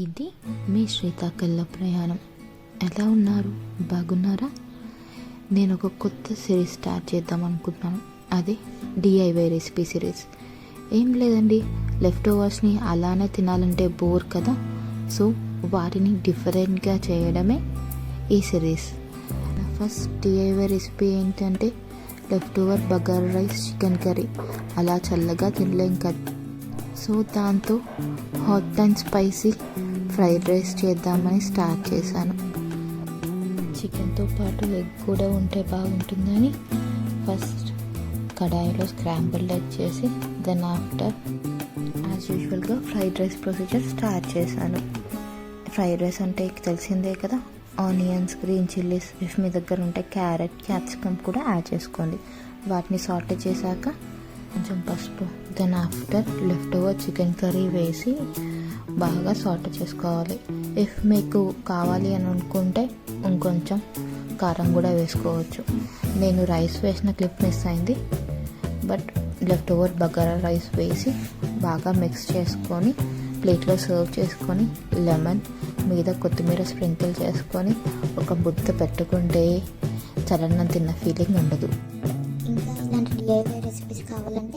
ఇది మీ శ్రీకాకుళ ప్రయాణం. ఎలా ఉన్నారు? బాగున్నారా? నేను ఒక కొత్త సిరీస్ స్టార్ట్ చేద్దాం అనుకుంటున్నాను. అది డిఐవై రెసిపీ సిరీస్. ఏం లేదండి, లెఫ్ట్ ఓవర్స్ని అలానే తినాలంటే బోర్ కదా. సో వాటిని డిఫరెంట్గా చేయడమే ఈ సిరీస్. ఫస్ట్ డిఐవై రెసిపీ ఏంటంటే left over bagara rice chicken curry. అలా చల్లగా తినలేం కదా, సో దాంతో hot and spicy fried rice చేద్దామని స్టార్ట్ చేశాను. చికెన్తో పాటు ఎగ్ కూడా ఉంటే బాగుంటుందని ఫస్ట్ కడాయిలో స్క్రాంబుల్డ్ ఎగ్ చేసి దెన్ ఆఫ్టర్ యాజ్ యూజువల్గా ఫ్రైడ్ రైస్ ప్రొసీజర్ స్టార్ట్ చేశాను. ఫ్రైడ్ రైస్ అంటే తెలిసిందే కదా, ఆనియన్స్, గ్రీన్ చిల్లీస్, ఇఫ్ మీ దగ్గర ఉంటే క్యారెట్, క్యాప్సికమ్ కూడా యాడ్ చేసుకోండి. వాటిని సాల్ట్ చేశాక కొంచెం పసుపు, then after left over chicken curry వేసి బాగా సాల్ట్ చేసుకోవాలి. ఇఫ్ మీకు కావాలి అని అనుకుంటే ఇంకొంచెం కారం కూడా వేసుకోవచ్చు. నేను రైస్ వేసిన క్లిప్ మిస్ అయింది, but left over bagara rice వేసి బాగా మిక్స్ చేసుకొని ప్లేట్లో సర్వ్ చేసుకొని లెమన్ మీద కొత్తిమీర స్ప్రింకిల్ చేసుకొని ఒక ముద్ద పెట్టుకుంటే చలనం తిన్న ఫీలింగ్ ఉండదు. ఇంకా ఇలాంటి డిఐవై రెసిపీస్ కావాలంటే